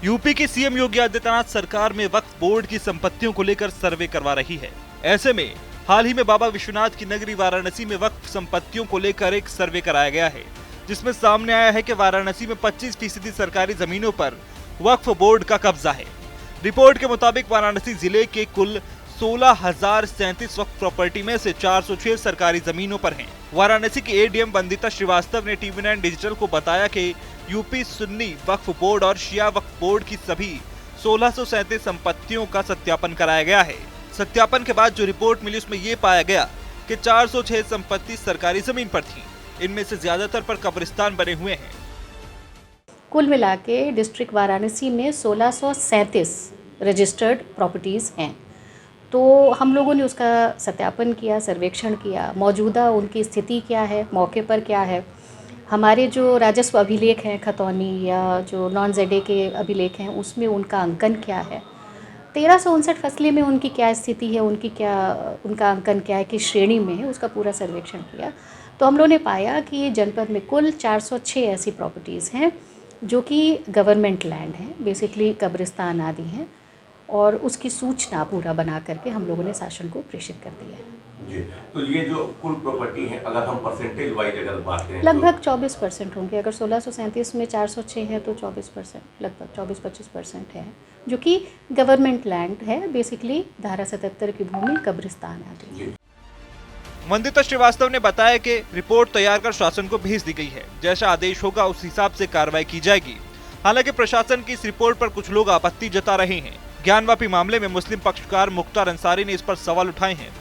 UP की CM Yogi Adityanath सरकार में वक्फ बोर्ड की संपत्तियों को लेकर सर्वे करवा रही है। ऐसे में हाल ही में बाबा विश्वनाथ की नगरी वाराणसी में वक्फ संपत्तियों को लेकर एक सर्वे कराया गया है, जिसमें सामने आया है कि वाराणसी में 25% सरकारी जमीनों पर वक्फ बोर्ड का कब्जा है। रिपोर्ट के मुताबिक वाराणसी जिले के कुल 16,037 वक्फ प्रॉपर्टी में से 406 सरकारी जमीनों पर हैं। वाराणसी की एडीएम वंदिता श्रीवास्तव ने टीवी9 डिजिटल को बताया कि यूपी सुन्नी वक्फ बोर्ड और शिया वक्फ बोर्ड की सभी 1637 संपत्तियों का सत्यापन कराया गया है। सत्यापन के बाद जो रिपोर्ट मिली उसमें ये पाया गया कि 406 संपत्ति सरकारी जमीन पर थी। इनमें से ज्यादातर पर कब्रिस्तान बने हुए हैं। कुल मिला के डिस्ट्रिक्ट वाराणसी में 1637 रजिस्टर्ड प्रॉपर्टीज़ हैं। तो हम लोगों ने उसका सत्यापन किया, सर्वेक्षण किया, मौजूदा उनकी स्थिति क्या है, मौके पर क्या है, हमारे जो राजस्व अभिलेख हैं खतौनी या जो नॉन जेडे के अभिलेख हैं उसमें उनका अंकन क्या है, 1359 फसलें में उनकी क्या स्थिति है, उनका अंकन क्या है, किस श्रेणी में है, उसका पूरा सर्वेक्षण किया। तो हम लोगों ने पाया कि जनपद में कुल 406 ऐसी प्रॉपर्टीज़ हैं जो कि गवर्नमेंट लैंड हैं, बेसिकली कब्रिस्तान आदि हैं, और उसकी सूचना पूरा बना करके हम लोगों ने शासन को प्रेषित कर दिया है। जी, तो ये जो कुल प्रॉपर्टी है अगर हम परसेंटेज वाइज अगर बात करें लगभग 24% होंगे। अगर 1637 में 406 है तो 24%, लगभग 24-25% है जो कि गवर्नमेंट लैंड है, बेसिकली धारा 77 की भूमि कब्रिस्तान आदि। वंदिता श्रीवास्तव ने बताया कि रिपोर्ट तैयार कर शासन को भेज दी गई है। जैसा आदेश होगा उस हिसाब से कार्रवाई की जाएगी। हालांकि प्रशासन की इस रिपोर्ट पर कुछ लोग आपत्ति जता रहे हैं। ज्ञानवापी मामले में मुस्लिम पक्षकार मुख्तार अंसारी ने इस पर सवाल उठाए हैं।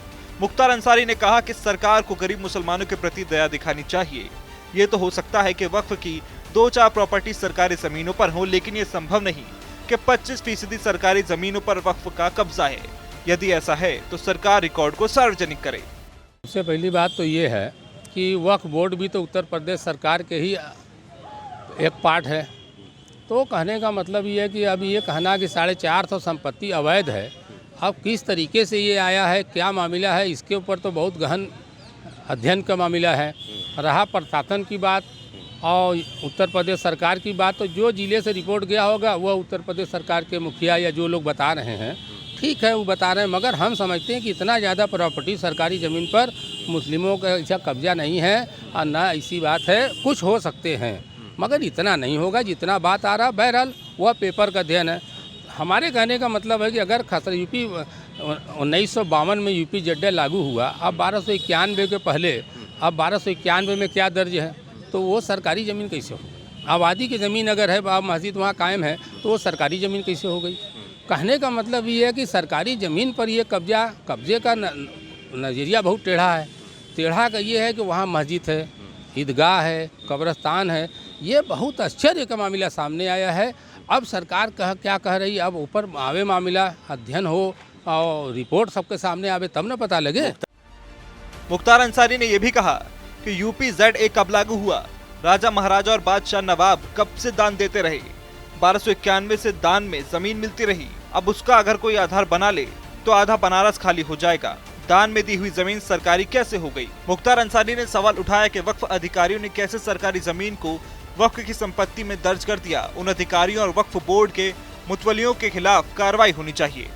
मुख्तार अंसारी ने कहा कि सरकार को गरीब मुसलमानों के प्रति दया दिखानी चाहिए। ये तो हो सकता है कि वक्फ की 2-4 प्रॉपर्टी सरकारी जमीनों पर हो, लेकिन ये संभव नहीं कि 25% सरकारी जमीनों पर वक्फ का कब्जा है। यदि ऐसा है तो सरकार रिकॉर्ड को सार्वजनिक करे। सबसे पहली बात तो ये है कि वक्फ बोर्ड भी तो उत्तर प्रदेश सरकार के ही एक पार्ट है। तो कहने का मतलब ये है कि अब ये कहना कि 450 संपत्ति अवैध है, अब किस तरीके से ये आया है, क्या मामला है, इसके ऊपर तो बहुत गहन अध्ययन का मामला है। रहा प्रशासन की बात और उत्तर प्रदेश सरकार की बात, तो जो जिले से रिपोर्ट गया होगा वह उत्तर प्रदेश सरकार के मुखिया या जो लोग बता रहे हैं, ठीक है वो बता रहे हैं, मगर हम समझते हैं कि इतना ज़्यादा प्रॉपर्टी सरकारी ज़मीन पर मुस्लिमों का ऐसा कब्जा नहीं है और ना ऐसी बात है। कुछ हो सकते हैं मगर इतना नहीं होगा जितना बात आ रहा। बहरहाल वह पेपर का अध्ययन है। हमारे कहने का मतलब है कि अगर यूपी 1952 में यूपी जेडे लागू हुआ, अब 1291 के पहले अब 1291 में क्या दर्ज है, तो वो सरकारी ज़मीन कैसे हो? आबादी की ज़मीन अगर है, अब मस्जिद वहाँ कायम है, तो वो सरकारी ज़मीन कैसे हो गई? कहने का मतलब ये है कि सरकारी ज़मीन पर ये कब्जे का नज़रिया बहुत टेढ़ा है। टेढ़ा का ये है कि वहाँ मस्जिद है, ईदगाह है, कब्रिस्तान है। ये बहुत आश्चर्य का मामला सामने आया है। अब सरकार क्या कह रही है, अब ऊपर आवे मामला, अध्ययन हो और रिपोर्ट सबके सामने आवे तब न पता लगे। मुख्तार अंसारी ने यह भी कहा कि यूपी ZA कब लागू हुआ, राजा महाराजा और बादशाह नवाब कब से दान देते रहे, 1291 से दान में जमीन मिलती रही। अब उसका अगर कोई आधार बना ले तो आधा बनारस खाली हो जाएगा। दान में दी हुई जमीन सरकारी कैसे हो गई? मुख्तार अंसारी ने सवाल उठाया कि वक्फ अधिकारियों ने कैसे सरकारी जमीन को वक्फ की संपत्ति में दर्ज कर दिया। उन अधिकारियों और वक्फ बोर्ड के मुतवल्लियों के खिलाफ कार्रवाई होनी चाहिए।